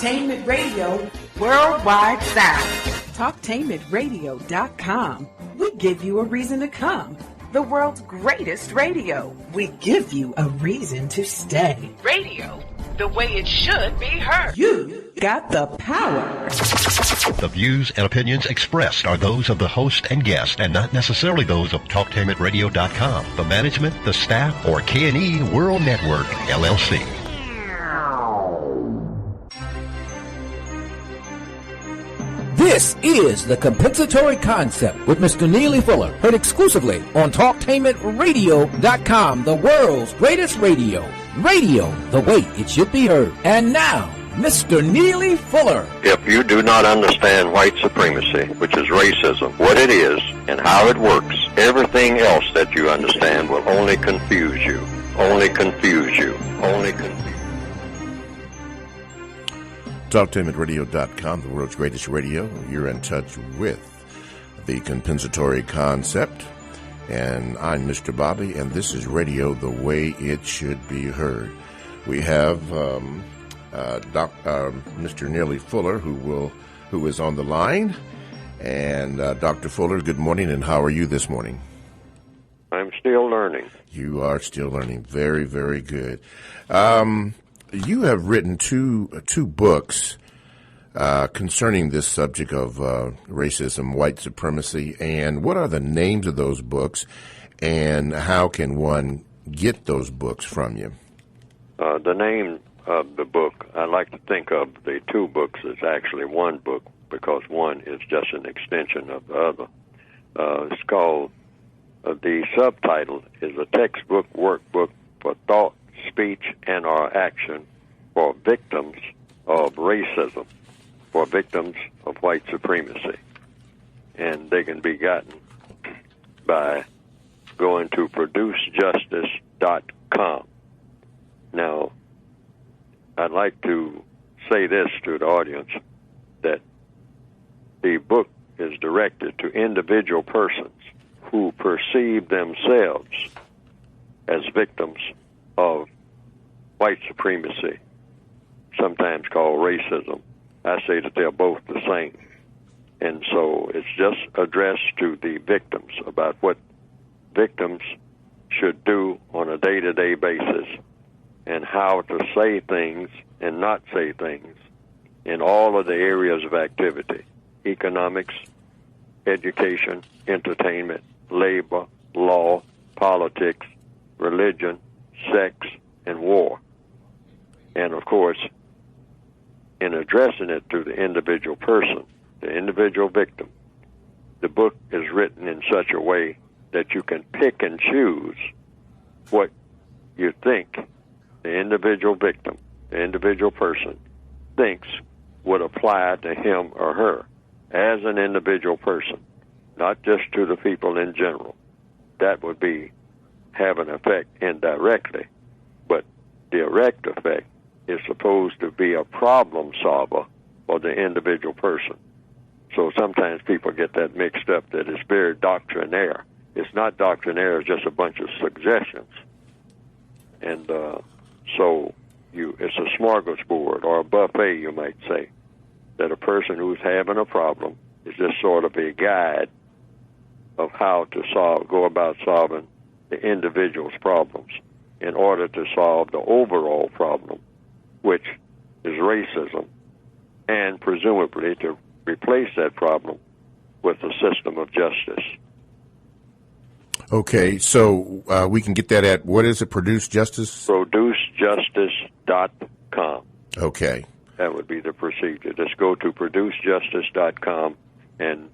Talktainment Radio Worldwide South. Talktainmentradio.com. We give you a reason to come. The world's greatest radio. We give you a reason to stay. Radio, the way it should be heard. You got the power. The views and opinions expressed are those of the host and guest and not necessarily those of TalkTainmentRadio.com, the management, the staff, or K&E World Network, LLC. This is The Compensatory Concept with Mr. Neely Fuller, heard exclusively on TalkTainmentRadio.com, the world's greatest radio. Radio, the way it should be heard. And now, Mr. Neely Fuller. If you do not understand white supremacy, which is racism, what it is and how it works, everything else that you understand will only confuse you. Only confuse you. Only confuse you. TalkTainmentRadio.com, the world's greatest radio. You're in touch with the compensatory concept. And I'm Mr. Bobby, and this is radio the way it should be heard. We have Mr. Neely Fuller, who is on the line. And Dr. Fuller, good morning, and how are you this morning? I'm still learning. You are still learning. Very, very good. You have written two books concerning this subject of racism, white supremacy, and what are the names of those books, and how can one get those books from you? The name of the book, I like to think of the two books as actually one book because one is just an extension of the other. It's called, the subtitle is a textbook workbook for thought, speech, and or action for victims of racism, for victims of white supremacy. And they can be gotten by going to producejustice.com. Now, I'd like to say this to the audience, that the book is directed to individual persons who perceive themselves as victims of white supremacy, sometimes called racism. I say that they're both the same. And so it's just addressed to the victims about what victims should do on a day-to-day basis and how to say things and not say things in all of the areas of activity: economics, education, entertainment, labor, law, politics, religion, sex, and war. And of course, in addressing it to the individual person, the individual victim, the book is written in such a way that you can pick and choose what you think the individual victim, the individual person, thinks would apply to him or her as an individual person, not just to the people in general. That would have an effect indirectly, but direct effect is supposed to be a problem solver for the individual person. So sometimes people get that mixed up, that it's very doctrinaire. It's not doctrinaire, it's just a bunch of suggestions. And so it's a smorgasbord, or a buffet, you might say, that a person who's having a problem is just sort of a guide of how to go about solving the individual's problems in order to solve the overall problem, which is racism, and presumably to replace that problem with a system of justice. Okay, so we can get that at, what is it, Produce Justice? Producejustice.com. Okay. That would be the procedure. Just go to producejustice.com, and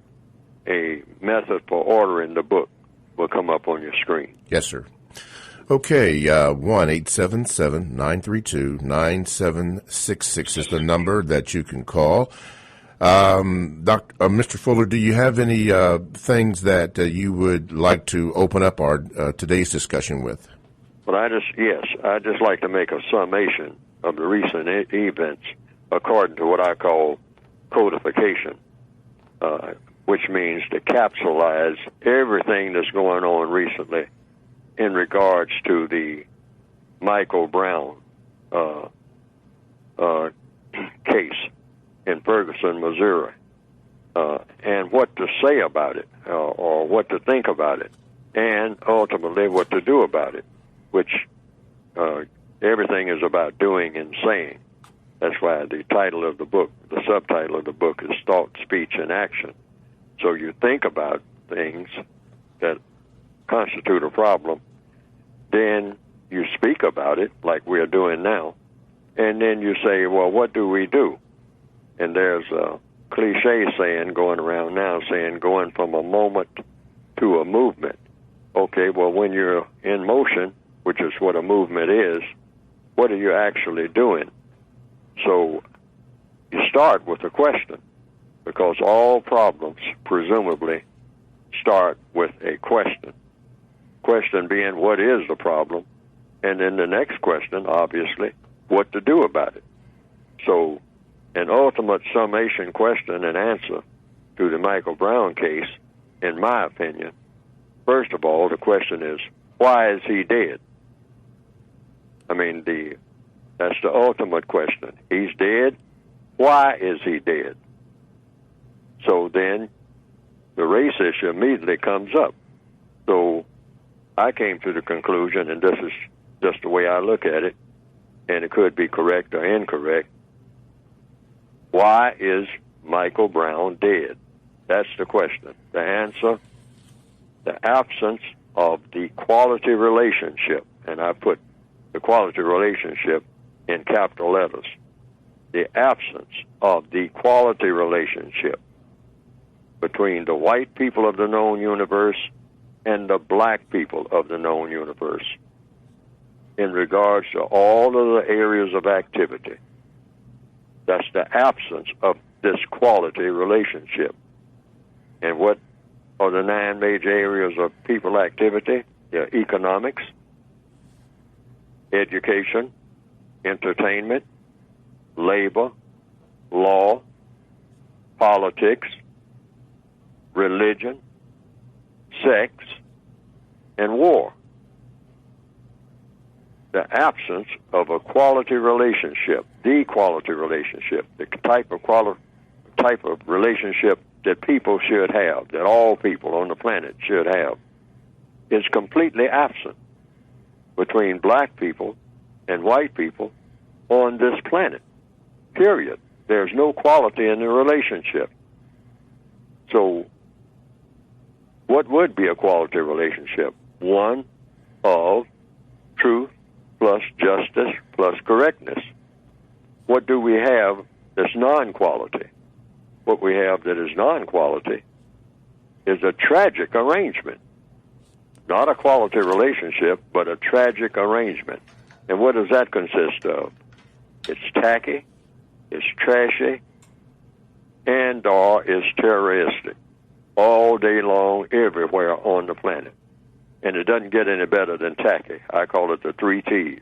a method for ordering the book will come up on your screen. Yes, sir. Okay, 1-877-932-9766 is the number that you can call. Mr. Fuller, do you have any things that you would like to open up our today's discussion with? Well, I'd just like to make a summation of the recent events according to what I call codification, which means to capsulize everything that's going on recently in regards to the Michael Brown case in Ferguson, Missouri, and what to say about it, or what to think about it, and ultimately what to do about it, which everything is about doing and saying. That's why the title of the book, the subtitle of the book, is Thought, Speech, and Action. So you think about things that constitute a problem, then you speak about it like we're doing now, and then you say, well, what do we do? And there's a cliche saying going around now saying going from a moment to a movement. Okay, well, when you're in motion, which is what a movement is, what are you actually doing? So you start with a question, because all problems presumably start with a question. Question being, what is the problem? And then the next question, obviously, what to do about it. So an ultimate summation question and answer to the Michael Brown case, in my opinion, first of all, the question is, why is he dead? I mean, that's the ultimate question. He's dead. Why is he dead? So then the race issue immediately comes up. So I came to the conclusion, and this is just the way I look at it, and it could be correct or incorrect. Why is Michael Brown dead? That's the question. The answer, the absence of the quality relationship, and I put the quality relationship in capital letters, the absence of the quality relationship between the white people of the known universe and the black people of the known universe in regards to all of the areas of activity. That's the absence of this quality relationship. And what are the 9 major areas of people activity? Yeah, economics, education, entertainment, labor, law, politics, religion, sex, and war. The absence of a quality relationship, the quality relationship, the type of relationship that people should have, that all people on the planet should have, is completely absent between black people and white people on this planet, period. There's no quality in the relationship. So what would be a quality relationship? One of truth plus justice plus correctness. What do we have that's non-quality? What we have that is non-quality is a tragic arrangement. Not a quality relationship, but a tragic arrangement. And what does that consist of? It's tacky, it's trashy, and or it's terroristic. All day long, everywhere on the planet. And it doesn't get any better than tacky. I call it the 3 T's,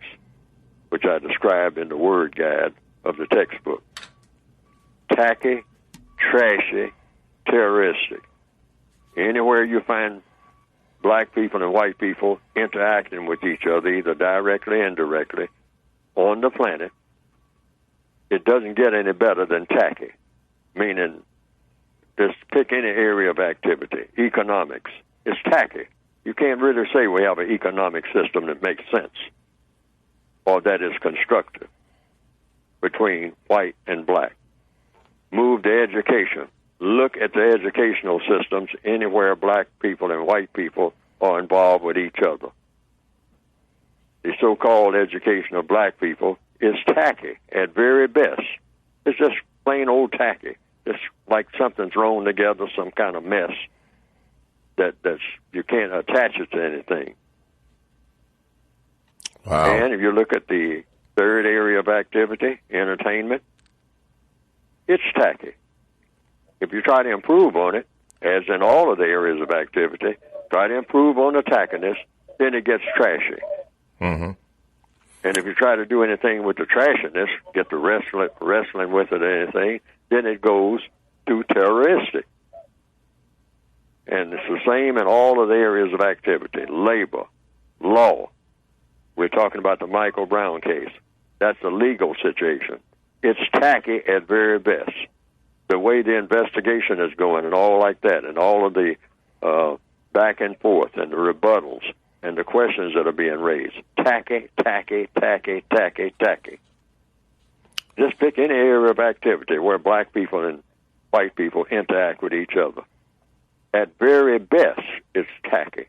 which I described in the word guide of the textbook. Tacky, trashy, terroristic. Anywhere you find black people and white people interacting with each other, either directly or indirectly, on the planet, it doesn't get any better than tacky. Meaning, just pick any area of activity. Economics. It's tacky. You can't really say we have an economic system that makes sense or that is constructive between white and black. Move to education. Look at the educational systems anywhere black people and white people are involved with each other. The so-called education of black people is tacky at very best. It's just plain old tacky. It's like something thrown together, some kind of mess that's you can't attach it to anything. Wow. And if you look at the third area of activity, entertainment, it's tacky. If you try to improve on it, as in all of the areas of activity, try to improve on the tackiness, then it gets trashy. Mm-hmm. And if you try to do anything with the trashiness, get the wrestling with it or anything, then it goes to terroristic. And it's the same in all of the areas of activity. Labor, law. We're talking about the Michael Brown case. That's a legal situation. it's tacky at very best. The way the investigation is going and all like that, and all of the back and forth and the rebuttals and the questions that are being raised. Tacky, tacky, tacky, tacky, tacky. Just pick any area of activity where black people and white people interact with each other. At very best, it's tacky.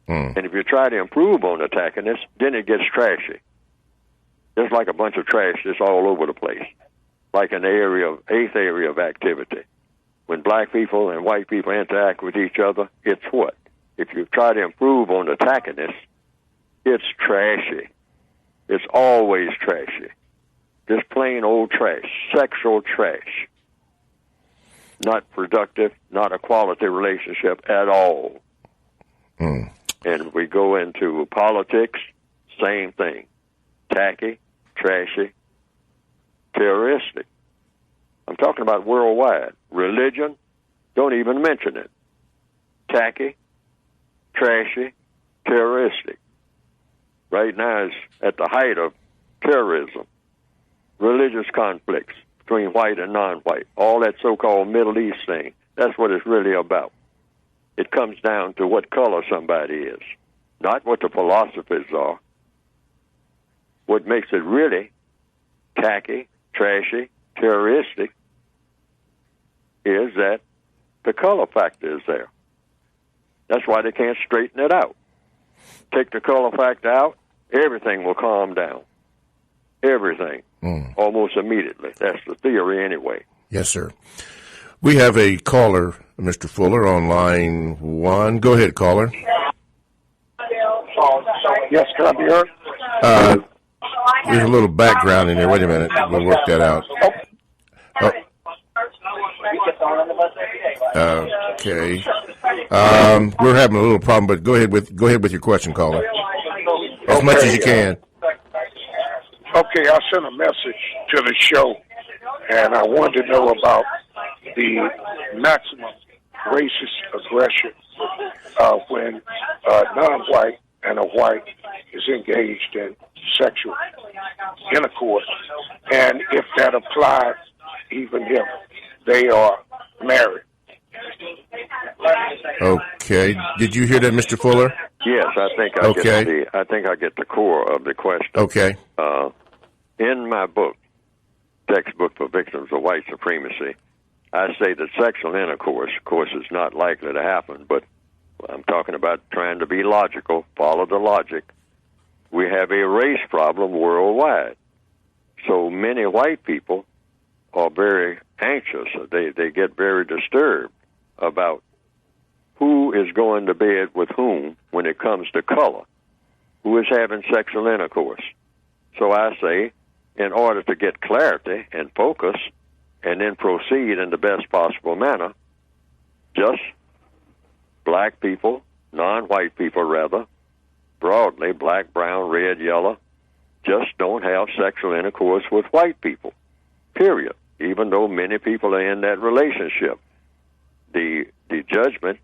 And if you try to improve on the tackiness, then it gets trashy. Just like a bunch of trash that's all over the place. Like an eighth area of activity. When black people and white people interact with each other, it's what? If you try to improve on the tackiness, it's trashy. It's always trashy. Just plain old trash, sexual trash. Not productive, not a quality relationship at all. And we go into politics, same thing. Tacky, trashy, terroristic. I'm talking about worldwide. Religion, don't even mention it. Tacky, trashy, terroristic. Right now is at the height of terrorism. Religious conflicts between white and non-white. All that so-called Middle East thing. That's what it's really about. It comes down to what color somebody is, not what the philosophies are. What makes it really tacky, trashy, terroristic is that the color factor is there. That's why they can't straighten it out. Take the color factor out, everything will calm down. Everything. Almost immediately. That's the theory anyway. Yes, sir. We have a caller, Mr. Fuller, on line 1. Go ahead, caller. Yes, can I be heard? There's a little background in there. Wait a minute. We'll work that out. Okay. We're having a little problem, but go ahead with your question, caller. As much as you can. Okay, I sent a message to the show, and I wanted to know about the maximum racist aggression when a non-white and a white is engaged in sexual intercourse, and if that applies even if they are married. Okay. Did you hear that, Mr. Fuller? Yes, I think I get the core of the question. Okay. In my book, Textbook for Victims of White Supremacy, I say that sexual intercourse, of course, is not likely to happen, but I'm talking about trying to be logical, follow the logic. We have a race problem worldwide. So many white people are very anxious. They get very disturbed about who is going to bed with whom when it comes to color, who is having sexual intercourse. So I say, in order to get clarity and focus and then proceed in the best possible manner, just black people, non-white people rather, broadly, black, brown, red, yellow, just don't have sexual intercourse with white people, period, even though many people are in that relationship. The judgment,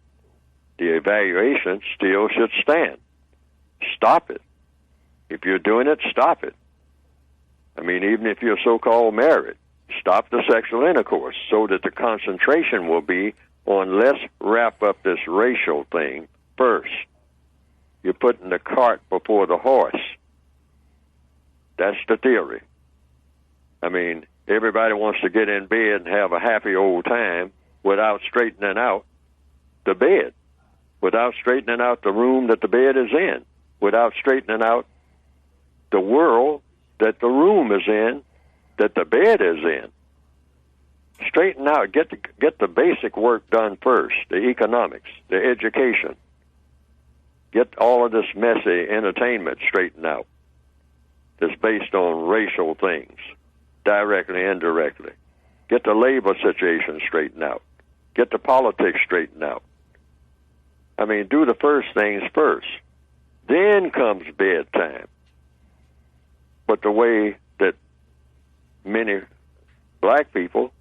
the evaluation still should stand. Stop it. If you're doing it, stop it. I mean, even if you're so-called married, stop the sexual intercourse so that the concentration will be on let's wrap up this racial thing first. You're putting the cart before the horse. That's the theory. I mean, everybody wants to get in bed and have a happy old time without straightening out the bed, without straightening out the room that the bed is in, without straightening out the world that the room is in, that the bed is in. Straighten out, get the basic work done first, the economics, the education. Get all of this messy entertainment straightened out that's based on racial things, directly, indirectly. Get the labor situation straightened out. Get the politics straightened out. I mean, do the first things first. Then comes bedtime. But the way that many black people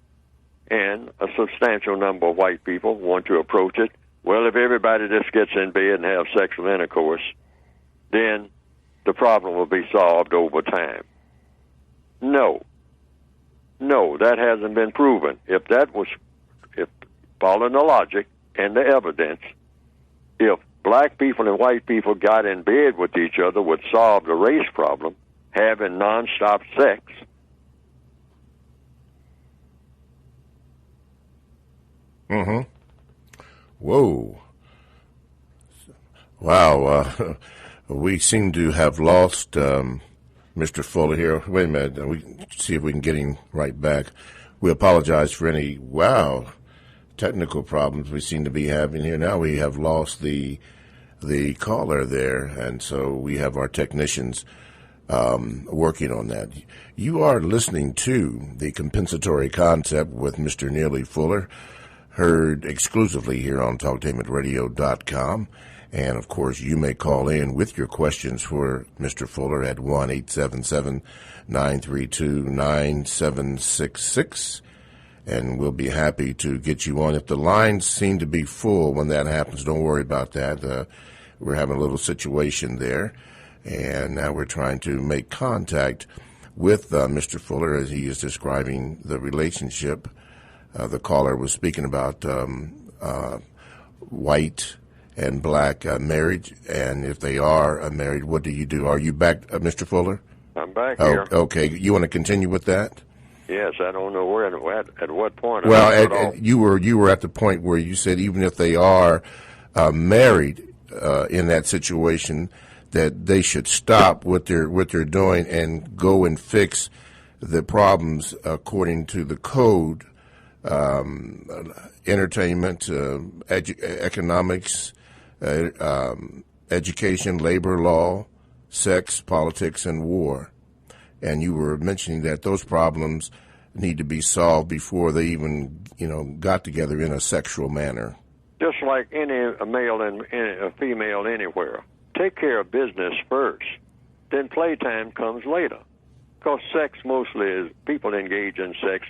and a substantial number of white people want to approach it, well, if everybody just gets in bed and have sexual intercourse, then the problem will be solved over time. No. No, that hasn't been proven. If following the logic and the evidence, if black people and white people got in bed with each other would solve the race problem, having nonstop sex. Mm-hmm. Whoa. Wow. We seem to have lost Mr. Fuller here. Wait a minute. We see if we can get him right back. We apologize for any, technical problems we seem to be having here. Now we have lost the caller there, and so we have our technicians working on that. You are listening to The Compensatory Concept with Mr. Neely Fuller, heard exclusively here on TalkTainmentRadio.com. And, of course, you may call in with your questions for Mr. Fuller at 1-877-932-9766. And we'll be happy to get you on. If the lines seem to be full when that happens, don't worry about that. We're having a little situation there. And now we're trying to make contact with Mr. Fuller as he is describing the relationship. The caller was speaking about white and black marriage, and if they are married, what do you do? Are you back, Mr. Fuller? I'm back here. Okay. You want to continue with that? Yes, I don't know where at what point. Well, you were at the point where you said even if they are married in that situation, that they should stop what they're doing and go and fix the problems according to the code, entertainment, economics, education, labor law, sex, politics, and war. And you were mentioning that those problems need to be solved before they even, got together in a sexual manner. Just like a male and a female anywhere. Take care of business first. Then playtime comes later. Because sex mostly is people engage in sex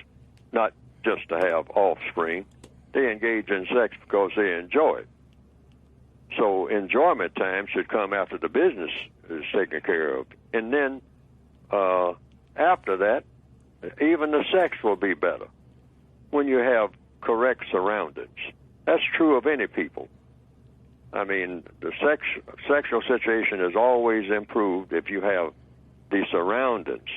not just to have offspring. They engage in sex because they enjoy it. So enjoyment time should come after the business is taken care of. And then after that, even the sex will be better when you have correct surroundings. That's true of any people. I mean, the sexual situation is always improved if you have the surroundings,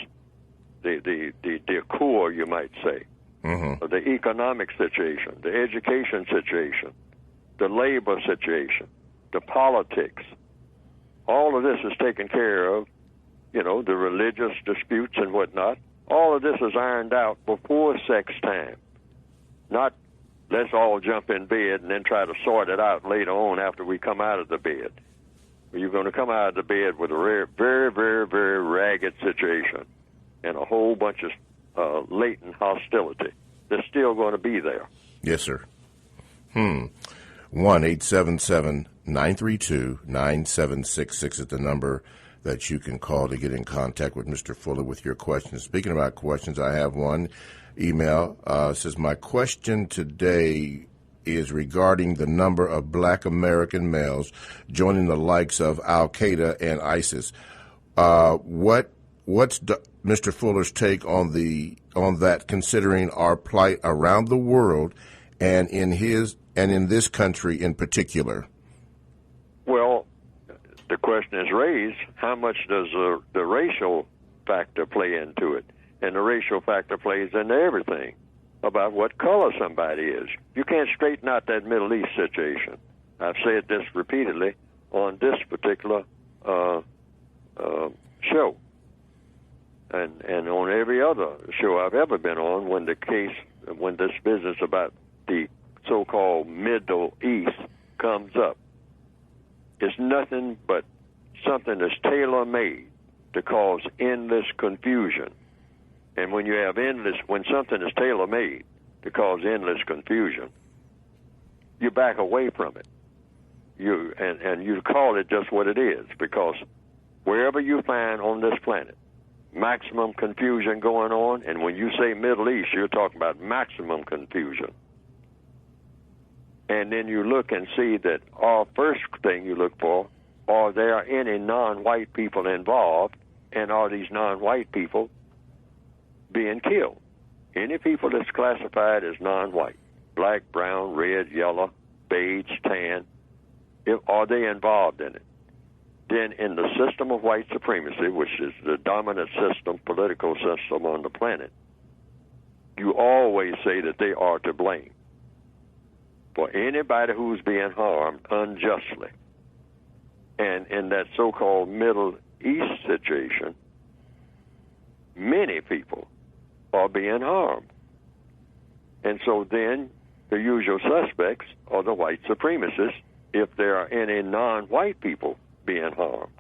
the decor, you might say, the economic situation, the education situation, the labor situation, the politics. All of this is taken care of, the religious disputes and whatnot. All of this is ironed out before sex time, not let's all jump in bed and then try to sort it out later on after we come out of the bed. You're going to come out of the bed with a very, very, very ragged situation and a whole bunch of latent hostility that's still going to be there. Yes, sir. 1-877-932-9766 is the number that you can call to get in contact with Mr. Fuller with your questions. Speaking about questions, I have one email. Says, my question today is regarding the number of black American males joining the likes of Al-Qaeda and ISIS. What's Mr. Fuller's take on that, considering our plight around the world and in this country in particular? Well, the question is raised, how much does the racial factor play into it? And the racial factor plays into everything about what color somebody is. You can't straighten out that Middle East situation. I've said this repeatedly on this particular show. And on every other show I've ever been on when this business about the so-called Middle East comes up. It's nothing but something that's tailor-made to cause endless confusion. And when something is tailor-made to cause endless confusion, you back away from it. You call it just what it is, because wherever you find on this planet maximum confusion going on, and when you say Middle East, you're talking about maximum confusion. And then you look and see that first thing you look for, are there any non-white people involved, and are these non-white people being killed? any people that's classified as non-white, black, brown, red, yellow, beige, tan, are they involved in it? Then in the system of white supremacy, which is the dominant system, political system on the planet, you always say that they are to blame for anybody who's being harmed unjustly. And in that so-called Middle East situation, many people are being harmed. And so then the usual suspects are the white supremacists if there are any non-white people being harmed.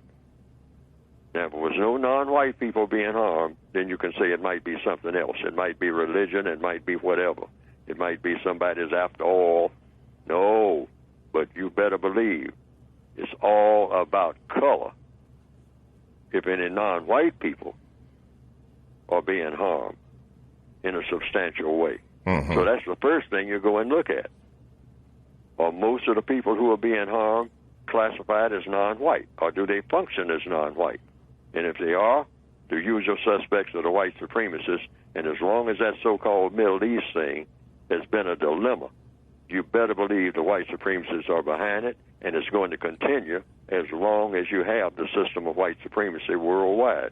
Now, if there was no non-white people being harmed, then you can say it might be something else. It might be religion. It might be whatever. It might be somebody's after all. No, but you better believe it's all about color if any non-white people are being harmed in a substantial way. Mm-hmm. So that's the first thing you go and look at. Are most of the people who are being harmed classified as non-white, or do they function as non-white? And if they are, the usual suspects are the white supremacists, and as long as that so-called Middle East thing has been a dilemma, you better believe the white supremacists are behind it, and it's going to continue as long as you have the system of white supremacy worldwide,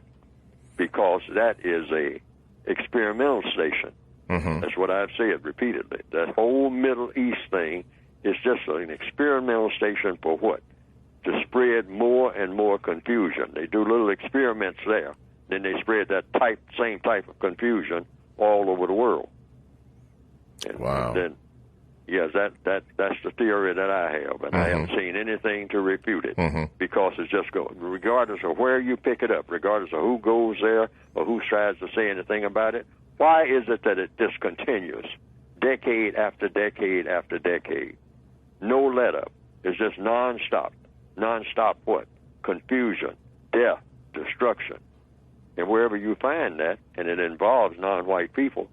because that is a experimental station. Mm-hmm. That's what I've said repeatedly. That whole Middle East thing is just an experimental station for what? To spread more and more confusion. They do little experiments there. Then they spread that same type of confusion all over the world. And wow. Then, yes, that's the theory that I have, and I haven't seen anything to refute it, because it's just going, regardless of where you pick it up, regardless of who goes there or who tries to say anything about it, why is it that it just continues decade after decade after decade? No let-up. It's just nonstop. Nonstop what? Confusion, death, destruction. And wherever you find that, and it involves non-white people,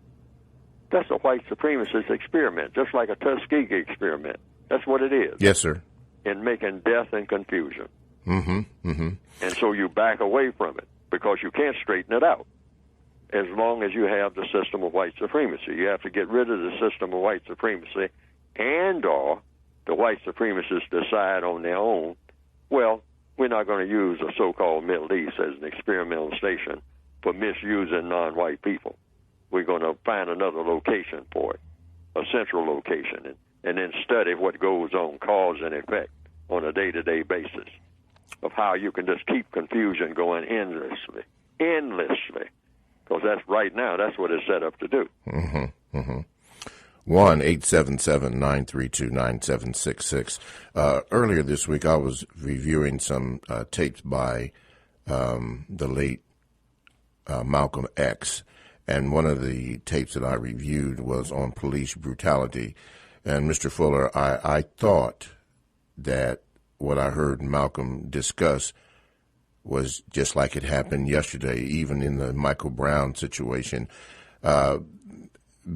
that's a white supremacist experiment, just like a Tuskegee experiment. That's what it is. Yes, sir. In making death and confusion. Mm-hmm. Mm-hmm. And so you back away from it, because you can't straighten it out as long as you have the system of white supremacy. You have to get rid of the system of white supremacy, and or the white supremacists decide on their own, well, we're not going to use the so-called Middle East as an experimental station for misusing non-white people. We're going to find another location for it, a central location, and then study what goes on, cause and effect, on a day-to-day basis of how you can just keep confusion going endlessly, because that's right now, that's what it's set up to do. Mm-hmm. Mm-hmm. 1-877-932-9766. Earlier this week, I was reviewing some tapes by the late Malcolm X, and one of the tapes that I reviewed was on police brutality. And Mr. Fuller, I thought that what I heard Malcolm discuss was just like it happened yesterday, even in the Michael Brown situation.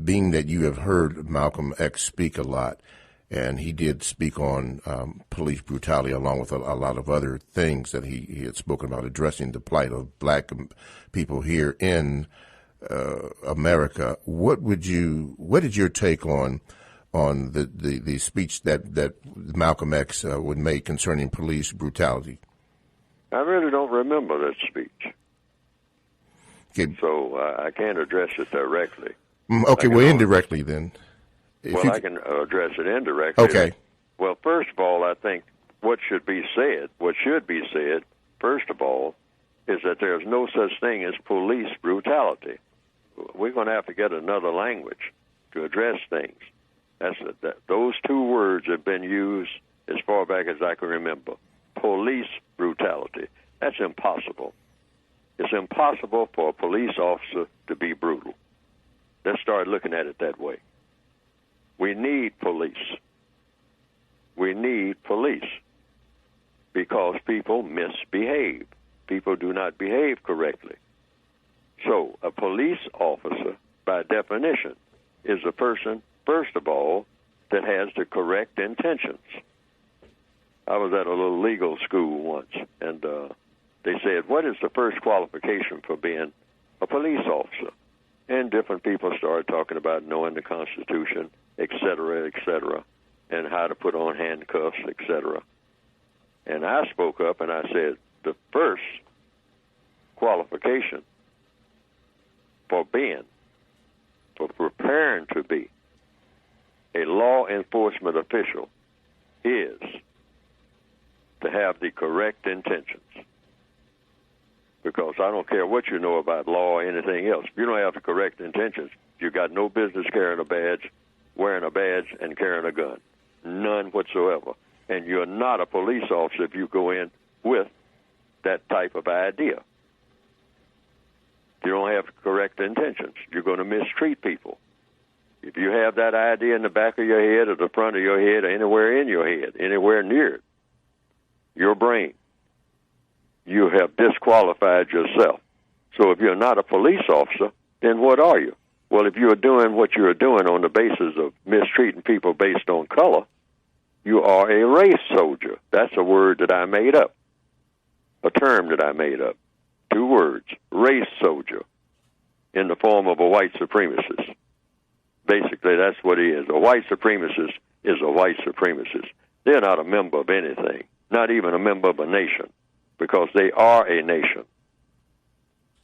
Being that you have heard Malcolm X speak a lot, and he did speak on police brutality along with a lot of other things that he had spoken about, addressing the plight of black people here in America. What is your take on the speech that Malcolm X would make concerning police brutality? I really don't remember that speech. Okay. So I can't address it directly. Okay, well, indirectly then. I can address it indirectly. Okay. Well, first of all, I think what should be said, first of all, is that there's no such thing as police brutality. We're going to have to get another language to address things. Those two words have been used as far back as I can remember. Police brutality. That's impossible. It's impossible for a police officer to be brutal. Let's start looking at it that way. We need police. We need police because people misbehave. People do not behave correctly. So a police officer, by definition, is a person, first of all, that has the correct intentions. I was at a little legal school once, and they said, what is the first qualification for being a police officer? And different people started talking about knowing the Constitution, et cetera, and how to put on handcuffs, et cetera. And I spoke up and I said, the first qualification for preparing to be a law enforcement official is to have the correct intentions. Because I don't care what you know about law or anything else. If you don't have the correct intentions, you got no business carrying a badge, wearing a badge, and carrying a gun. None whatsoever. And you're not a police officer if you go in with that type of idea. You don't have correct intentions. You're going to mistreat people. If you have that idea in the back of your head or the front of your head or anywhere in your head, anywhere near it, your brain, you have disqualified yourself. So if you're not a police officer, then what are you? Well, if you're doing what you're doing on the basis of mistreating people based on color, you are a race soldier. That's a word that I made up, a term that I made up. 2 words, race soldier, in the form of a white supremacist. Basically, that's what he is. A white supremacist is a white supremacist. They're not a member of anything, not even a member of a nation, because they are a nation.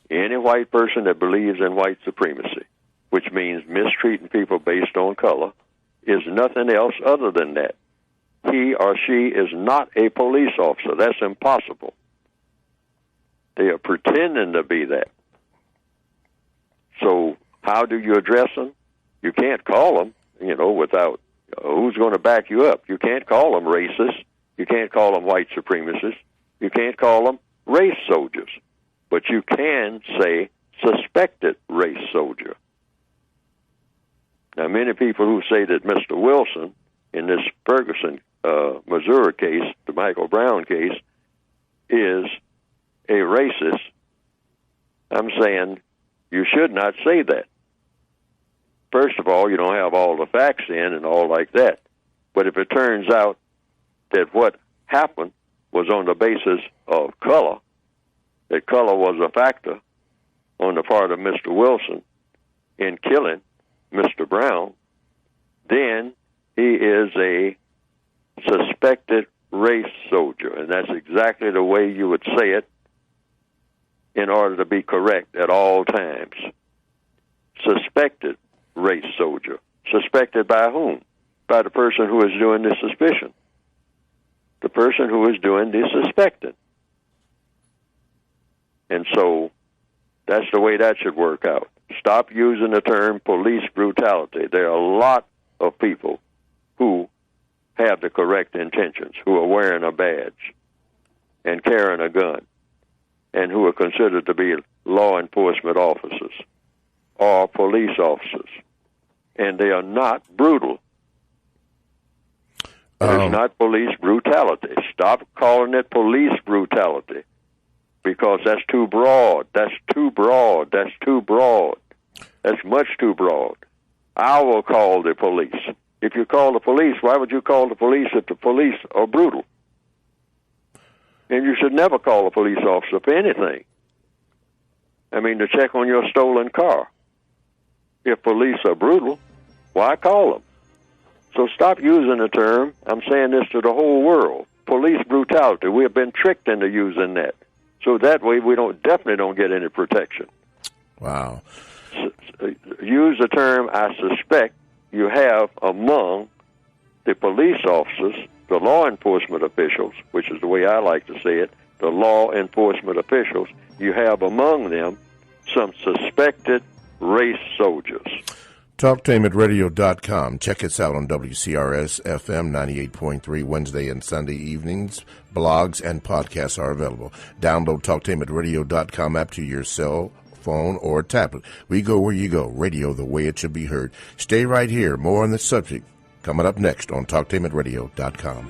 Any white person that believes in white supremacy, which means mistreating people based on color, is nothing else other than that. He or she is not a police officer. That's impossible. They are pretending to be that. So how do you address them? You can't call them, without who's going to back you up. You can't call them racist. You can't call them white supremacists. You can't call them race soldiers. But you can say suspected race soldier. Now, many people who say that Mr. Wilson, in this Ferguson, Missouri case, the Michael Brown case, is a racist, I'm saying you should not say that. First of all, you don't have all the facts in and all like that. But if it turns out that what happened was on the basis of color, that color was a factor on the part of Mr. Wilson in killing Mr. Brown, then he is a suspected race soldier. And that's exactly the way you would say it in order to be correct at all times. Suspected race soldier. Suspected by whom? By the person who is doing the suspicion. The person who is doing the suspecting. And so that's the way that should work out. Stop using the term police brutality. There are a lot of people who have the correct intentions, who are wearing a badge and carrying a gun, and who are considered to be law enforcement officers or police officers. And they are not brutal. It's not police brutality. Stop calling it police brutality, because that's too broad. That's too broad. That's too broad. That's much too broad. I will call the police. If you call the police, why would you call the police if the police are brutal? And you should never call a police officer for anything. I mean, to check on your stolen car. If police are brutal, why call them? So stop using the term, I'm saying this to the whole world, police brutality. We have been tricked into using that. So that way we definitely don't get any protection. Wow. Use the term, I suspect you have among the police officers, the law enforcement officials, which is the way I like to say it, the law enforcement officials, you have among them some suspected race soldiers. TalkTameRadio.com. Check us out on WCRS FM 98.3 Wednesday and Sunday evenings. Blogs and podcasts are available. Download TalkTameRadio.com app to your cell phone or tablet. We go where you go. Radio the way it should be heard. Stay right here. More on the subject coming up next on TalkTameRadio.com.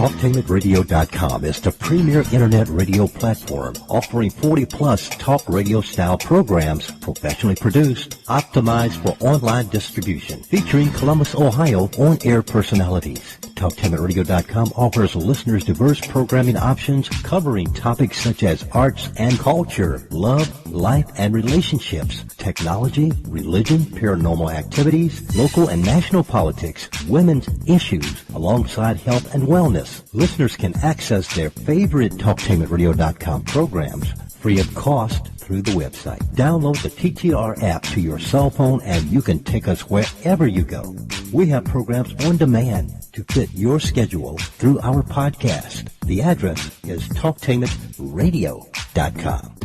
TalkTainmentRadio.com is the premier internet radio platform offering 40-plus talk radio-style programs professionally produced, optimized for online distribution, featuring Columbus, Ohio on-air personalities. TalkTainmentRadio.com offers listeners diverse programming options covering topics such as arts and culture, love, life and relationships, technology, religion, paranormal activities, local and national politics, women's issues, alongside health and wellness. Listeners can access their favorite TalkTainmentRadio.com programs free of cost through the website. Download the TTR app to your cell phone and you can take us wherever you go. We have programs on demand to fit your schedule through our podcast. The address is TalkTainmentRadio.com.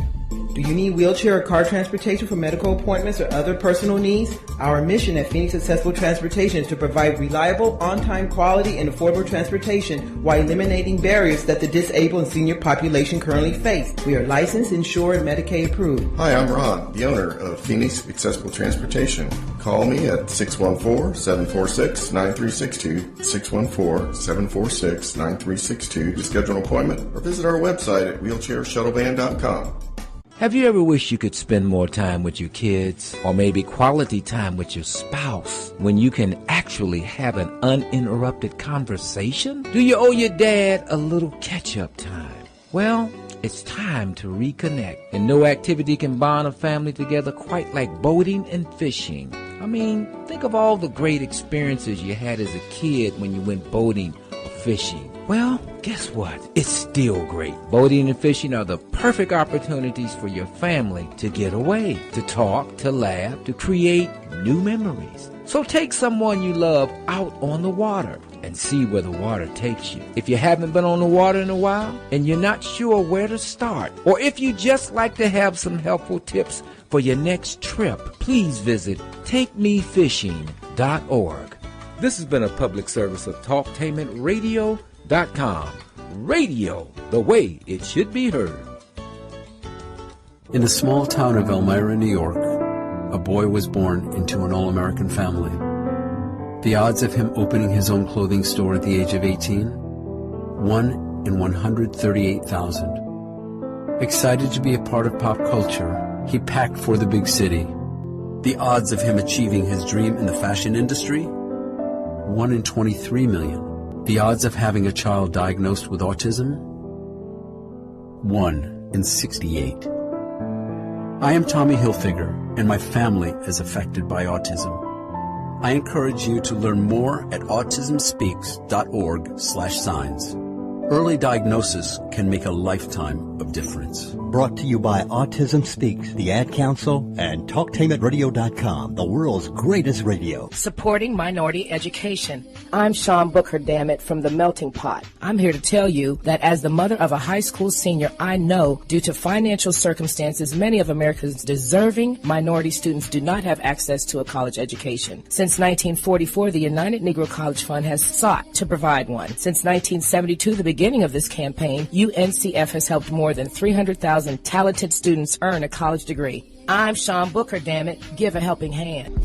Do you need wheelchair or car transportation for medical appointments or other personal needs? Our mission at Phoenix Accessible Transportation is to provide reliable, on-time, quality, and affordable transportation while eliminating barriers that the disabled and senior population currently face. We are licensed, insured, and Medicaid approved. Hi, I'm Ron, the owner of Phoenix Accessible Transportation. Call me at 614-746-9362, 614-746-9362 to schedule an appointment or visit our website at wheelchairshuttlevan.com. Have you ever wished you could spend more time with your kids, or maybe quality time with your spouse, when you can actually have an uninterrupted conversation? Do you owe your dad a little catch-up time? Well, it's time to reconnect, and no activity can bond a family together quite like boating and fishing. I mean, think of all the great experiences you had as a kid when you went boating or fishing. Well, guess what? It's still great. Boating and fishing are the perfect opportunities for your family to get away, to talk, to laugh, to create new memories. So take someone you love out on the water and see where the water takes you. If you haven't been on the water in a while and you're not sure where to start, or if you just like to have some helpful tips for your next trip, please visit TakeMeFishing.org. This has been a public service of TalkTainmentRadio.com. Radio, the way it should be heard. In the small town of Elmira, New York, a boy was born into an all-American family. The odds of him opening his own clothing store at the age of 18? 1 in 138,000. Excited to be a part of pop culture, he packed for the big city. The odds of him achieving his dream in the fashion industry? 1 in 23 million. The odds of having a child diagnosed with autism? 1 in 68. I am Tommy Hilfiger, and my family is affected by autism. I encourage you to learn more at autismspeaks.org/signs. Early diagnosis can make a lifetime of difference. Brought to you by Autism Speaks, the Ad Council, and TalkTainmentRadio.com, the world's greatest radio. Supporting minority education. I'm Sean Booker, dammit, from The Melting Pot. I'm here to tell you that as the mother of a high school senior, I know due to financial circumstances, many of America's deserving minority students do not have access to a college education. Since 1944, the United Negro College Fund has sought to provide one. Since 1972, the beginning of this campaign, UNCF has helped more than 300,000 talented students earn a college degree. I'm Sean Booker, dammit. Give a helping hand.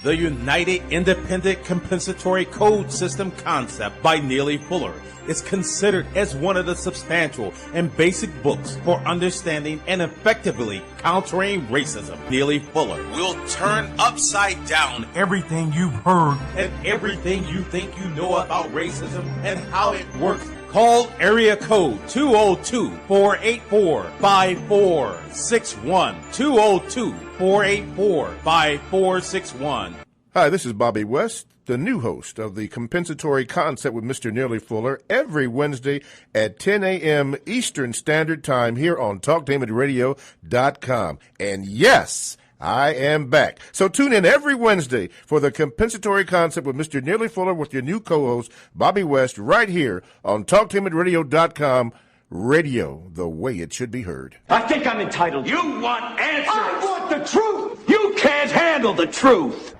The United Independent Compensatory Code System concept by Neely Fuller is considered as one of the substantial and basic books for understanding and effectively countering racism. Neely Fuller will turn upside down everything you've heard and everything you think you know about racism and how it works. Call area code 202-484-5461. 202-484-5461. Hi, this is Bobby West, the new host of the Compensatory Concept with Mr. Neely Fuller, every Wednesday at 10 a.m. Eastern Standard Time here on TalkTainmentRadio.com. And yes, I am back. So tune in every Wednesday for the Compensatory Concept with Mr. Neely Fuller with your new co-host, Bobby West, right here on TalkTainmentRadio.com. Radio, the way it should be heard. I think I'm entitled. You want answers. I want the truth. You can't handle the truth.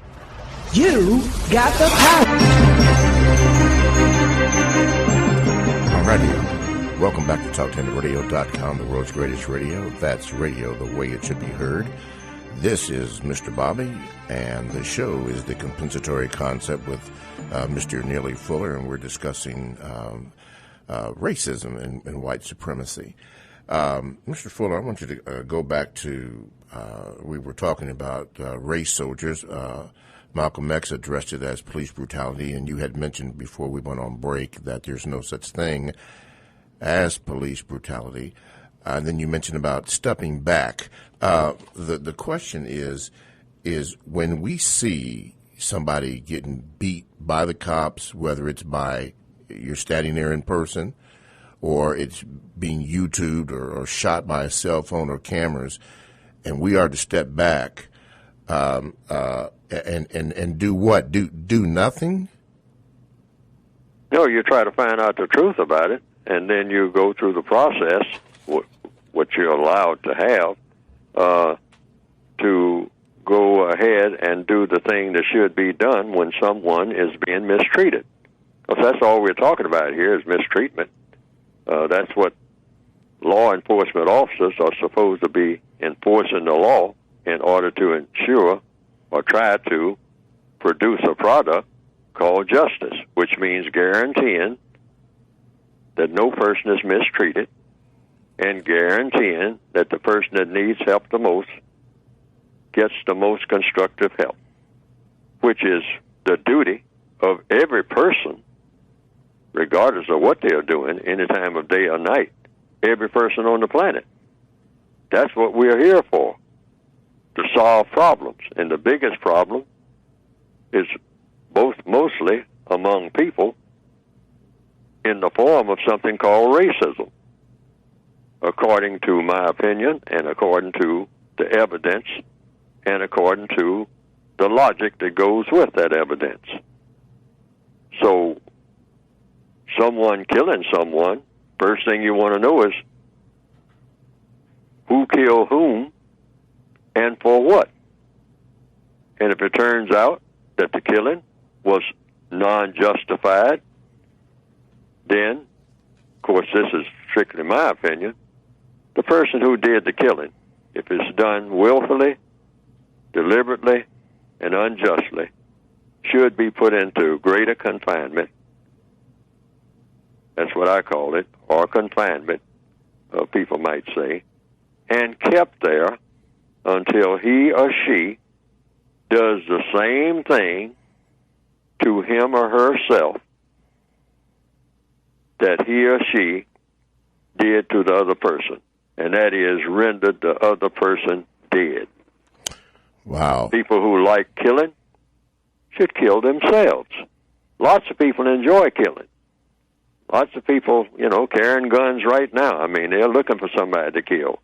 You got the power. Alrighty, welcome back to TalkTainmentRadio.com, the world's greatest radio. That's radio, the way it should be heard. This is Mr. Bobby, and the show is The Compensatory Concept with Mr. Neely Fuller, and we're discussing racism and white supremacy. Mr. Fuller, I want you to go back to, we were talking about race soldiers. Malcolm X addressed it as police brutality, and you had mentioned before we went on break that there's no such thing as police brutality. And then you mentioned about stepping back. The question is when we see somebody getting beat by the cops, whether it's by you're standing there in person or it's being YouTubed or shot by a cell phone or cameras, and we are to step back and do what? Do nothing? No, you try to find out the truth about it, and then you go through the process, what you're allowed to have, to go ahead and do the thing that should be done when someone is being mistreated. Because that's all we're talking about here is mistreatment. That's what law enforcement officers are supposed to be enforcing the law in order to ensure or try to produce a product called justice, which means guaranteeing that no person is mistreated and guaranteeing that the person that needs help the most gets the most constructive help, which is the duty of every person, regardless of what they are doing, any time of day or night, every person on the planet. That's what we're here for, to solve problems. And the biggest problem is mostly among people in the form of something called racism, according to my opinion and according to the evidence and according to the logic that goes with that evidence. So someone killing someone, first thing you want to know is who killed whom and for what. And if it turns out that the killing was non-justified, then, of course, this is strictly my opinion, the person who did the killing, if it's done willfully, deliberately, and unjustly, should be put into greater confinement. That's what I call it, or confinement, people might say, and kept there until he or she does the same thing to him or herself that he or she did to the other person, and that is rendered the other person dead. Wow. People who like killing should kill themselves. Lots of people enjoy killing. Lots of people, carrying guns right now. I mean, they're looking for somebody to kill,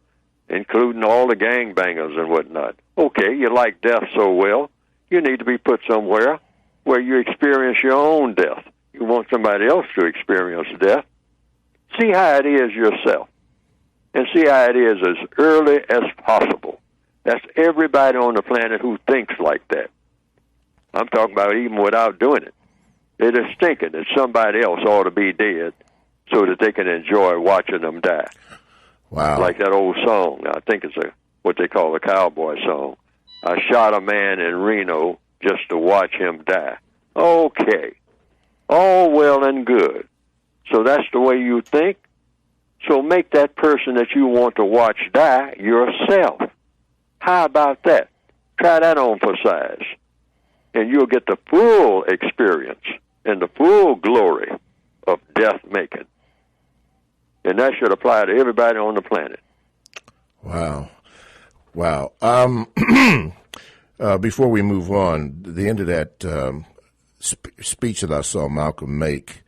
including all the gangbangers and whatnot. Okay, you like death so well, you need to be put somewhere where you experience your own death. You want somebody else to experience death. See how it is yourself, and see how it is as early as possible. That's everybody on the planet who thinks like that. I'm talking about even without doing it. They're just thinking that somebody else ought to be dead so that they can enjoy watching them die. Wow. Like that old song. I think it's what they call a cowboy song. I shot a man in Reno just to watch him die. Okay. All well and good. So that's the way you think? So make that person that you want to watch die yourself. How about that? Try that on for size. And you'll get the full experience and the full glory of death-making. And that should apply to everybody on the planet. Wow. Wow. Before we move on, the end of that speech that I saw Malcolm make,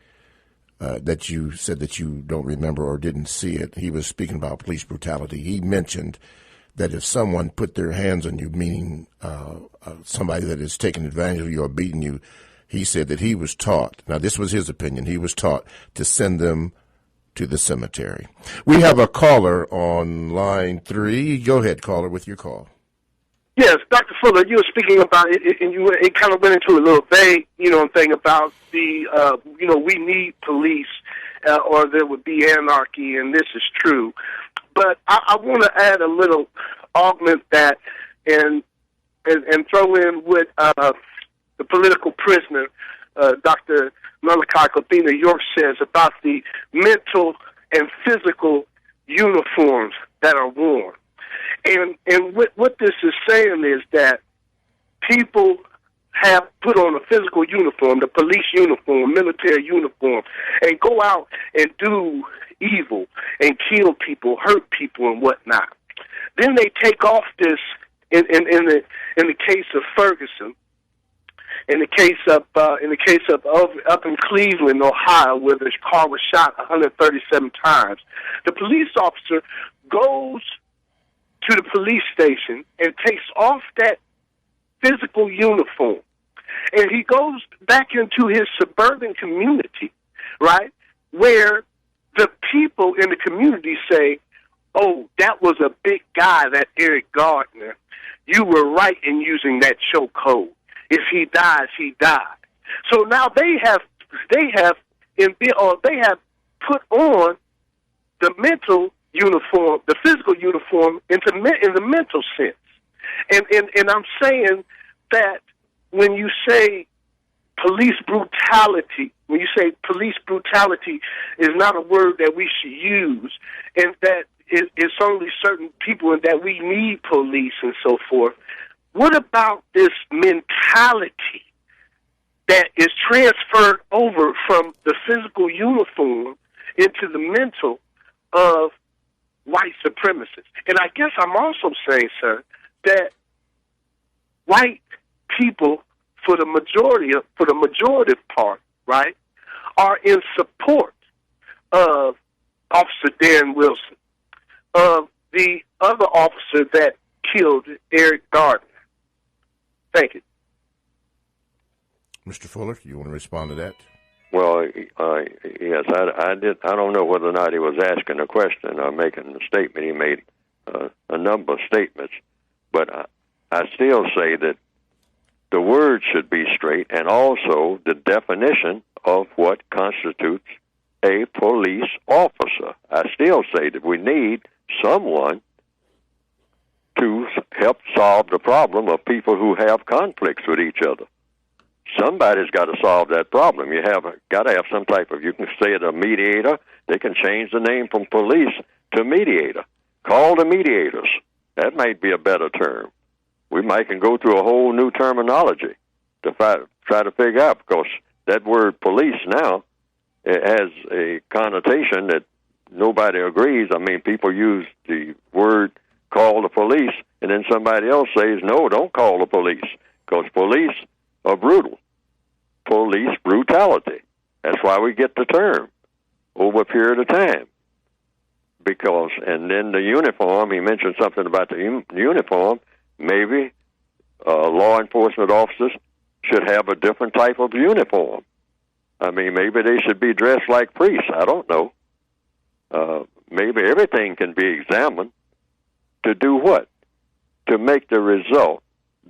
that you said that you don't remember or didn't see it, he was speaking about police brutality. He mentioned that if someone put their hands on you, meaning somebody that is taking advantage of you or beating you, he said that he was taught, now this was his opinion, he was taught to send them to the cemetery. We have a caller on line 3. Go ahead, caller, with your call. Yes, Dr. Fuller, you were speaking about it, and it kind of went into a little vague, thing about the, we need police, or there would be anarchy, and this is true. But I want to add a little augment that and throw in what the political prisoner, Dr. Malachi Kodina York, says about the mental and physical uniforms that are worn. And what this is saying is that people have put on a physical uniform, the police uniform, military uniform, and go out and do evil and kill people, hurt people, and whatnot. Then they take off this. In the case of Ferguson, in the case of up in Cleveland, Ohio, where this car was shot 137 times, the police officer goes to the police station and takes off that physical uniform, and he goes back into his suburban community, right, where the people in the community say, "Oh, that was a big guy, that Eric Gardner. You were right in using that choke code. If he dies, he died." So now they have put on the mental uniform, the physical uniform, in the mental sense. And I'm saying that when you say police brutality, is not a word that we should use, and that it's only certain people and that we need police and so forth. What about this mentality that is transferred over from the physical uniform into the mental of white supremacists? And I guess I'm also saying, sir, that white people, for the majority part, right, are in support of Officer Darren Wilson, of the other officer that killed Eric Gardner. Thank you. Mr. Fuller, you want to respond to that? Well, yes, I did. I don't know whether or not he was asking a question or making a statement. He made a number of statements, but I still say that the word should be straight, and also the definition of what constitutes a police officer. I still say that we need someone to help solve the problem of people who have conflicts with each other. Somebody's got to solve that problem. You have got to have some type of, you can say it, a mediator. They can change the name from police to mediator. Call the mediators. That might be a better term. We might can go through a whole new terminology to try to figure out, because that word police now, it has a connotation that nobody agrees. I mean, people use the word call the police, and then somebody else says, no, don't call the police, because police are brutal. Police brutality. That's why we get the term over a period of time. Because, and then the uniform, he mentioned something about the uniform. Maybe law enforcement officers should have a different type of uniform. I mean, maybe they should be dressed like priests. I don't know. Maybe everything can be examined to do what? To make the result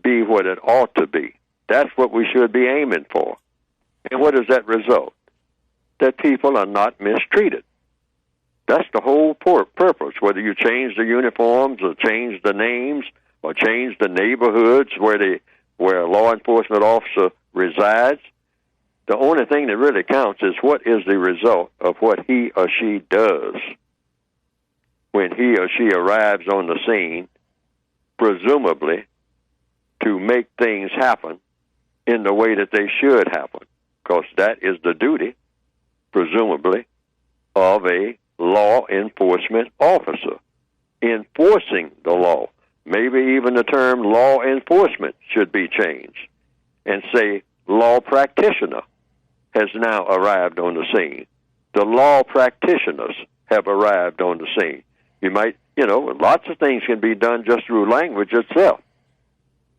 be what it ought to be. That's what we should be aiming for. And what is that result? That people are not mistreated. That's the whole purpose, whether you change the uniforms or change the names or change the neighborhoods where a law enforcement officer resides. The only thing that really counts is what is the result of what he or she does when he or she arrives on the scene, presumably to make things happen in the way that they should happen, because that is the duty, presumably, of a law enforcement officer, enforcing the law. Maybe even the term law enforcement should be changed and say law practitioner has now arrived on the scene. The law practitioners have arrived on the scene. You might, lots of things can be done just through language itself.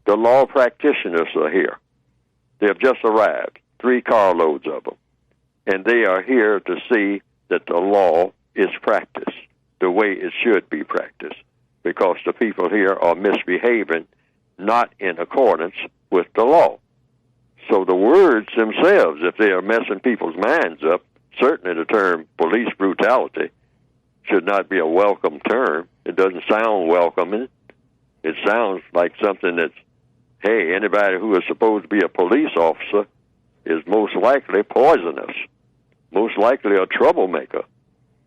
The law practitioners are here. They have just arrived, 3 carloads of them. And they are here to see that the law is practiced the way it should be practiced, because the people here are misbehaving not in accordance with the law. So the words themselves, if they are messing people's minds up, certainly the term police brutality should not be a welcome term. It doesn't sound welcoming. It sounds like something that's, hey, anybody who is supposed to be a police officer is most likely poisonous, most likely a troublemaker,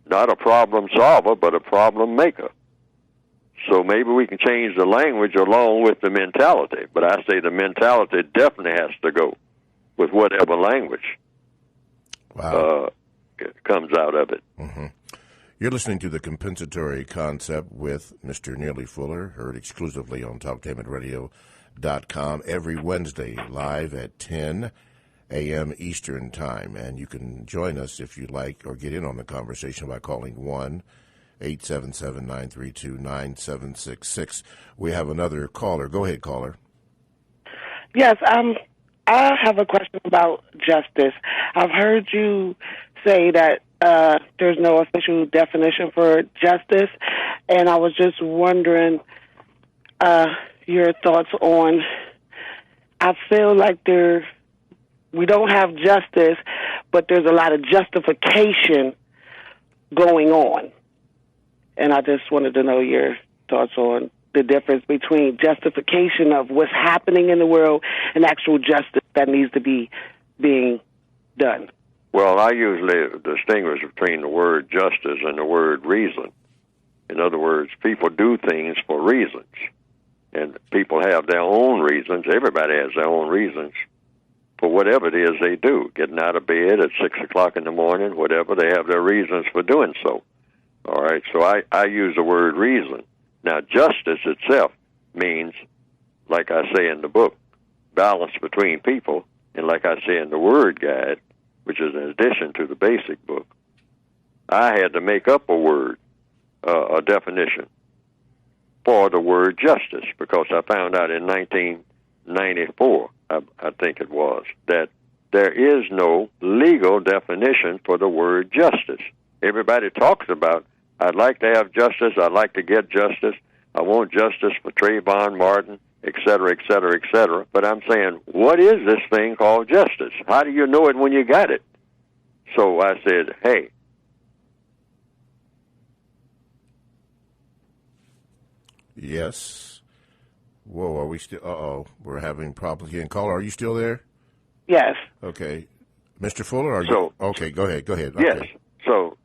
not a problem solver, but a problem maker. So maybe we can change the language along with the mentality, but I say the mentality definitely has to go with whatever language comes out of it. Mm-hmm. You're listening to The Compensatory Concept with Mr. Neely Fuller, heard exclusively on TalkTainmentRadio.com every Wednesday, live at 10 a.m. Eastern Time. And you can join us if you like or get in on the conversation by calling 1-877-932-9766. We have another caller. Go ahead, caller. Yes, I have a question about justice. I've heard you say that there's no official definition for justice, and I was just wondering your thoughts on, I feel like we don't have justice, but there's a lot of justification going on. And I just wanted to know your thoughts on the difference between justification of what's happening in the world and actual justice that needs to be being done. Well, I usually distinguish between the word justice and the word reason. In other words, people do things for reasons, and people have their own reasons. Everybody has their own reasons for whatever it is they do. Getting out of bed at 6 o'clock in the morning, whatever, they have their reasons for doing so. All right, so I use the word reason. Now, justice itself means, like I say in the book, balance between people, and like I say in the word guide, which is in addition to the basic book, I had to make up a word, a definition for the word justice, because I found out in 1994, I think it was, that there is no legal definition for the word justice. Everybody talks about, I'd like to have justice, I'd like to get justice, I want justice for Trayvon Martin, et cetera, et cetera, et cetera. But I'm saying, what is this thing called justice? How do you know it when you got it? So I said, hey. Yes. Whoa, are we still? Uh-oh, we're having problems again. Caller, are you still there? Yes. Okay. Mr. Fuller, are you? Okay, go ahead. Yes. Okay. So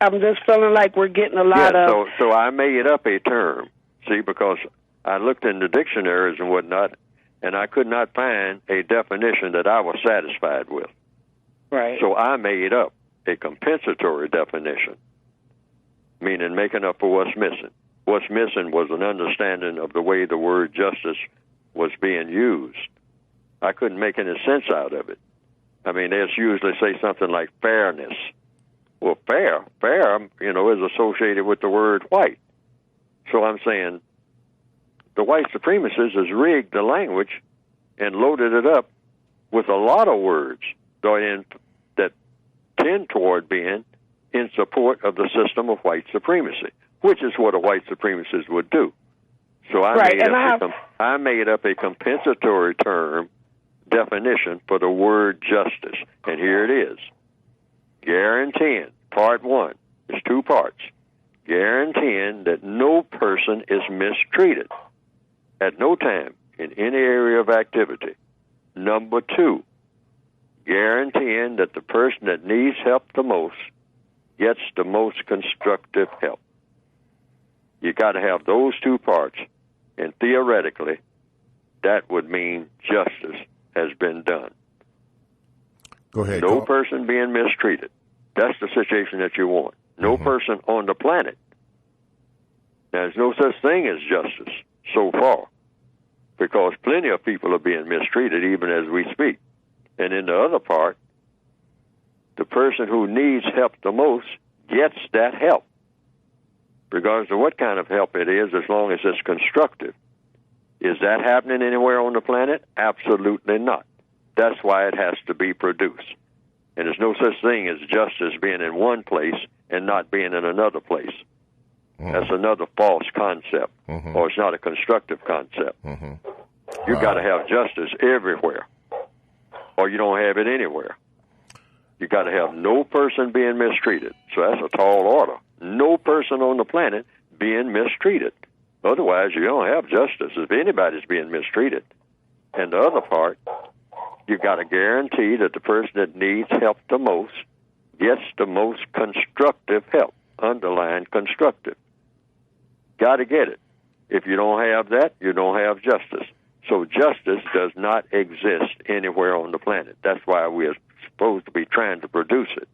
I'm just feeling like we're getting a lot of... So I made up a term, see, because I looked in the dictionaries and whatnot, and I could not find a definition that I was satisfied with. Right. So I made up a compensatory definition, meaning making up for what's missing. What's missing was an understanding of the way the word justice was being used. I couldn't make any sense out of it. I mean, they usually say something like fairness. Well, fair, is associated with the word white. So I'm saying the white supremacists has rigged the language and loaded it up with a lot of words that tend toward being in support of the system of white supremacy, which is what a white supremacist would do. So I made up a compensatory term definition for the word justice, and here it is. Guaranteeing, part one, there's two parts. Guaranteeing that no person is mistreated at no time in any area of activity. Number two, guaranteeing that the person that needs help the most gets the most constructive help. You got to have those two parts, and theoretically, that would mean justice has been done. Go ahead. No person being mistreated. That's the situation that you want. No person on the planet. Now, there's no such thing as justice so far, because plenty of people are being mistreated even as we speak. And in the other part, the person who needs help the most gets that help, regardless of what kind of help it is, as long as it's constructive. Is that happening anywhere on the planet? Absolutely not. That's why it has to be produced. And there's no such thing as justice being in one place and not being in another place. That's another false concept, or it's not a constructive concept. You got to have justice everywhere, or you don't have it anywhere. You got to have no person being mistreated. So that's a tall order. No person on the planet being mistreated. Otherwise, you don't have justice if anybody's being mistreated. And the other part, you've got to guarantee that the person that needs help the most gets the most constructive help. Underline constructive. Got to get it. If you don't have that, you don't have justice. So justice does not exist anywhere on the planet. That's why we're supposed to be trying to produce it.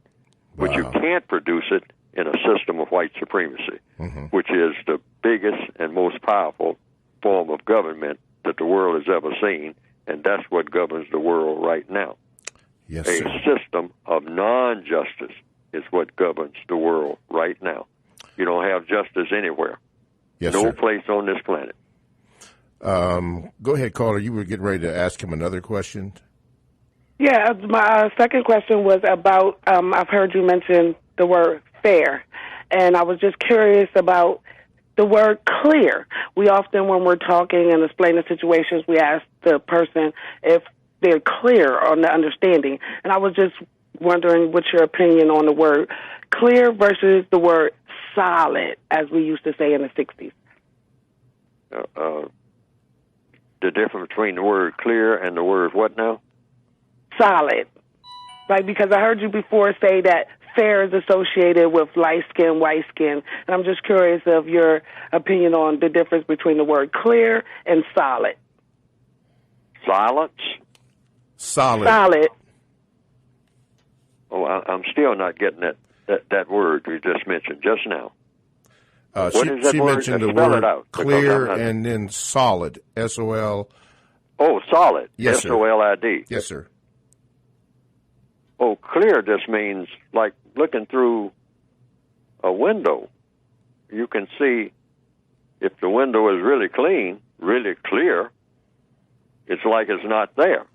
But you can't produce it in a system of white supremacy, which is the biggest and most powerful form of government that the world has ever seen, and that's what governs the world right now. Yes, a sir. system of non-justice is what governs the world right now. You don't have justice anywhere. Yes, no sir. place on this planet. Go ahead, caller. You were getting ready to ask him another question. Yeah, my second question was about, I've heard you mention the word fair, and I was just curious about the word clear. We often, when we're talking and explaining situations, we ask the person if they're clear on the understanding. And I was just wondering what's your opinion on the word clear versus the word solid, as we used to say in the 60s. The difference between the word clear and the word what now? Solid. Like, because I heard you before say that fair is associated with light skin, white skin. And I'm just curious of your opinion on the difference between the word clear and solid. Silence? Solid. Oh, I'm still not getting that word you just mentioned just now. What is that she word? mentioned the Spell word it out, clear not... and then solid, S-O-L. Oh, solid, yes, sir. S-O-L-I-D. Yes, sir. Oh, clear just means like looking through a window. You can see if the window is really clean, really clear, it's like it's not there.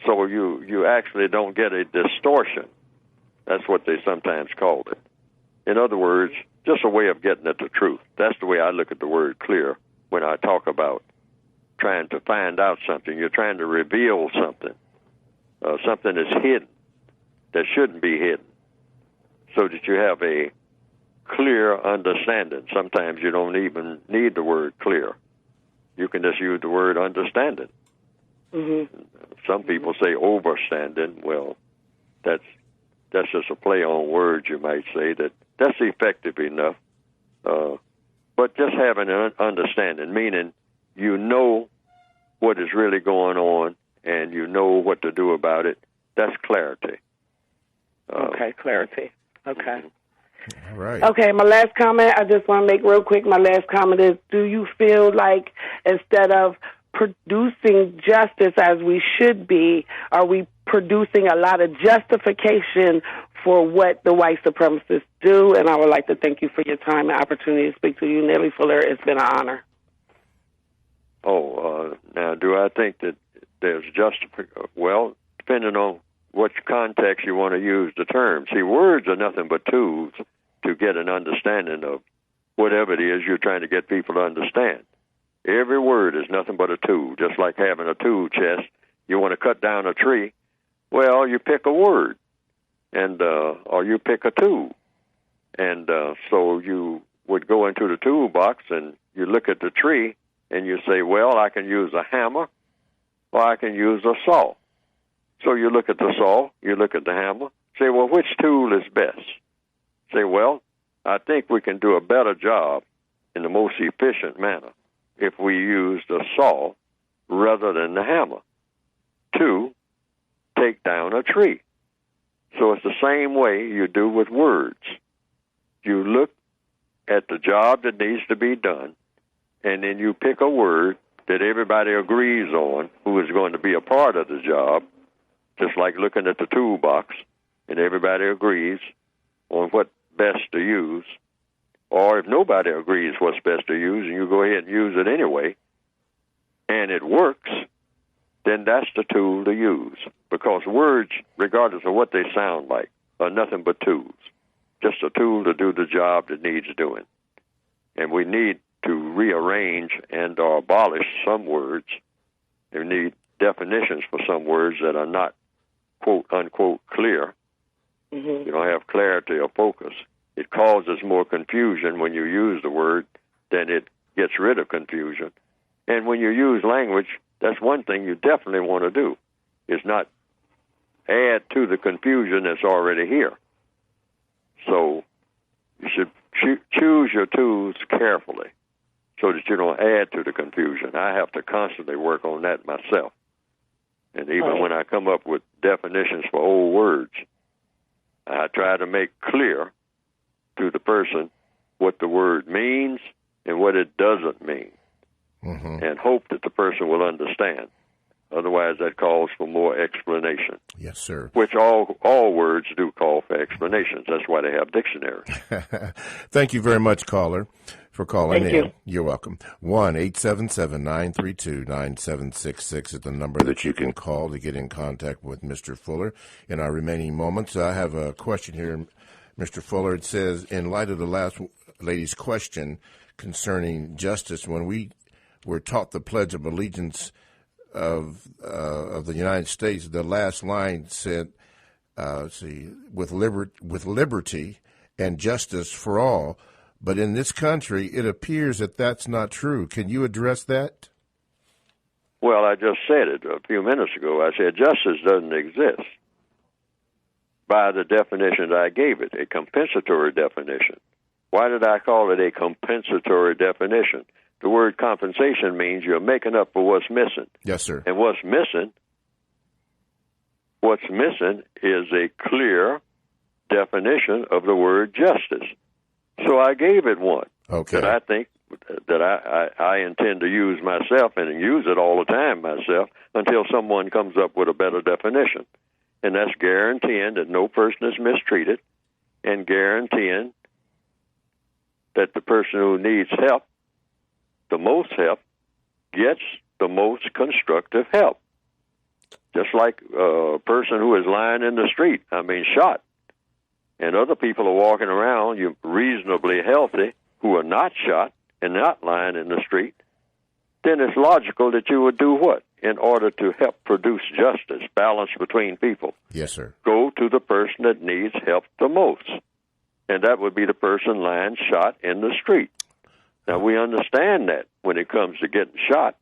So you actually don't get a distortion. That's what they sometimes called it. In other words, just a way of getting at the truth. That's the way I look at the word clear when I talk about trying to find out something. You're trying to reveal something. Something is hidden that shouldn't be hidden, so that you have a clear understanding. Sometimes you don't even need the word clear. You can just use the word understanding. Mm-hmm. Some people say overstanding. Well, that's just a play on words, you might say. That's effective enough. But just having an understanding, meaning you know what is really going on and you know what to do about it, that's clarity. Okay, clarity. Okay. All right. Okay, my last comment, I just want to make real quick. My last comment is, do you feel like instead of producing justice as we should be, are we producing a lot of justification for what the white supremacists do? And I would like to thank you for your time and opportunity to speak to you, Neely Fuller. It's been an honor. Now, do I think that there's well, depending on which context you want to use the term. See, words are nothing but tools to get an understanding of whatever it is you're trying to get people to understand. Every word is nothing but a tool, just like having a tool chest. You want to cut down a tree, well, you pick a word, and or you pick a tool. And so you would go into the toolbox and you look at the tree and you say, well, I can use a hammer or I can use a saw. So you look at the saw, you look at the hammer, say, well, which tool is best? Say, well, I think we can do a better job in the most efficient manner if we use the saw rather than the hammer to take down a tree. So it's the same way you do with words. You look at the job that needs to be done, and then you pick a word that everybody agrees on who is going to be a part of the job, just like looking at the toolbox, and everybody agrees on what best to use. Or if nobody agrees what's best to use, and you go ahead and use it anyway, and it works, then that's the tool to use. Because words, regardless of what they sound like, are nothing but tools. Just a tool to do the job that needs doing. And we need to rearrange and or abolish some words. We need definitions for some words that are not, quote, unquote, clear. Mm-hmm. You don't have clarity or focus. It causes more confusion when you use the word than it gets rid of confusion. And when you use language, that's one thing you definitely want to do, is not add to the confusion that's already here. So you should choose your tools carefully so that you don't add to the confusion. I have to constantly work on that myself. And even when I come up with definitions for old words, I try to make clear to the person what the word means and what it doesn't mean, and hope that the person will understand. Otherwise, that calls for more explanation. Yes, sir. Which all words do call for explanations. That's why they have dictionaries. Thank you very much, caller, for calling Thank in. you. You're welcome. 1-877-932-9766 is the number that you can call to get in contact with Mr. Fuller. In our remaining moments, I have a question here, Mr. Fuller. It says, in light of the last lady's question concerning justice, when we were taught the Pledge of Allegiance of the United States, the last line said, with liberty and justice for all. But in this country, it appears that that's not true. Can you address that? Well, I just said it a few minutes ago. I said justice doesn't exist by the definition that I gave it, a compensatory definition. Why did I call it a compensatory definition? The word compensation means you're making up for what's missing. Yes, sir. And what's missing is a clear definition of the word justice. So I gave it one that I think that I intend to use myself and use it all the time myself until someone comes up with a better definition. And that's guaranteeing that no person is mistreated and guaranteeing that the person who needs help, the most help, gets the most constructive help. Just like a person who is lying in the street, shot, and other people are walking around, you reasonably healthy, who are not shot and not lying in the street, then it's logical that you would do what? In order to help produce justice, balance between people. Yes, sir. Go to the person that needs help the most. And that would be the person lying shot in the street. Now, we understand that when it comes to getting shot,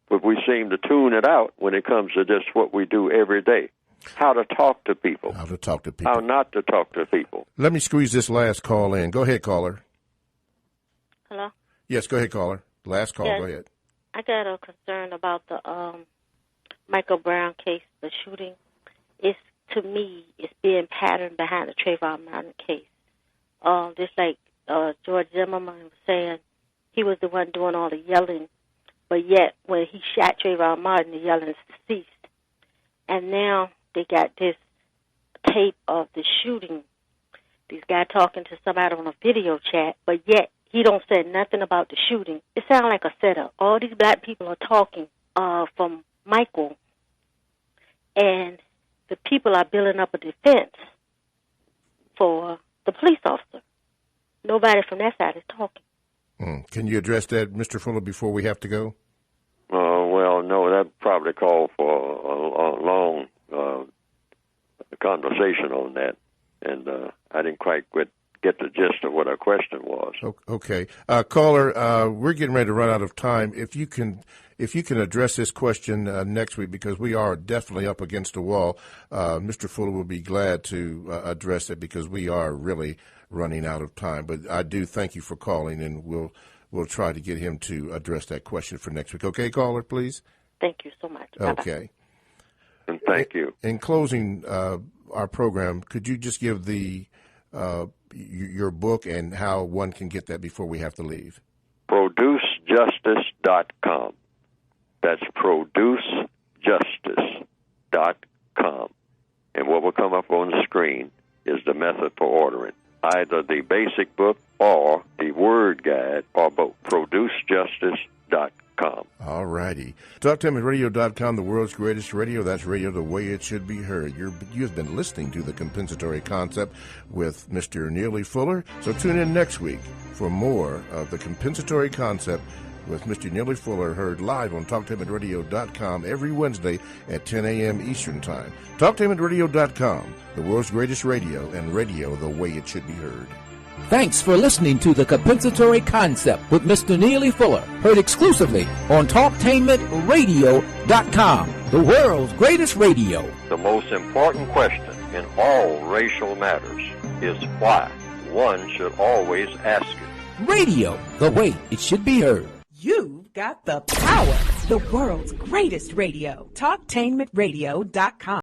but we seem to tune it out when it comes to just what we do every day. How to talk to people. How to talk to people. How not to talk to people. Let me squeeze this last call in. Go ahead, caller. Hello? Yes, go ahead, caller. Last call, Yes. Go ahead. I got a concern about the Michael Brown case, the shooting. To me, it's being patterned behind the Trayvon Martin case. Just like George Zimmerman was saying, he was the one doing all the yelling, but yet when he shot Trayvon Martin, the yelling ceased. And now they got this tape of the shooting. This guy talking to somebody on a video chat, but yet he don't say nothing about the shooting. It sounds like a setup. All these black people are talking from Michael, and the people are building up a defense for the police officer. Nobody from that side is talking. Can you address that, Mr. Fuller, before we have to go? Well, no, that probably called for a long conversation on that, and I didn't quite get the gist of what our question was. Okay. Caller, we're getting ready to run out of time. If you can address this question next week, because we are definitely up against the wall, Mr. Fuller will be glad to address it because we are really running out of time. But I do thank you for calling, and we'll try to get him to address that question for next week. Okay, caller, please? Thank you so much. Bye-bye. Okay. And thank you. In closing our program, could you just give your book and how one can get that before we have to leave? ProduceJustice.com. That's ProduceJustice.com. And what will come up on the screen is the method for ordering. Either the basic book or the word guide, or both. ProduceJustice.com. All righty. TalkTimeRadio.com, the world's greatest radio. That's radio the way it should be heard. You've been listening to The Compensatory Concept with Mr. Neely Fuller. So tune in next week for more of The Compensatory Concept with Mr. Neely Fuller, heard live on TalkTimeRadio.com every Wednesday at 10 a.m. Eastern Time. TalkTimeRadio.com, the world's greatest radio, and radio the way it should be heard. Thanks for listening to The Compensatory Concept with Mr. Neely Fuller, heard exclusively on TalkTainmentRadio.com, the world's greatest radio. The most important question in all racial matters is why. One should always ask it. Radio, the way it should be heard. You've got the power. The world's greatest radio. TalkTainmentRadio.com.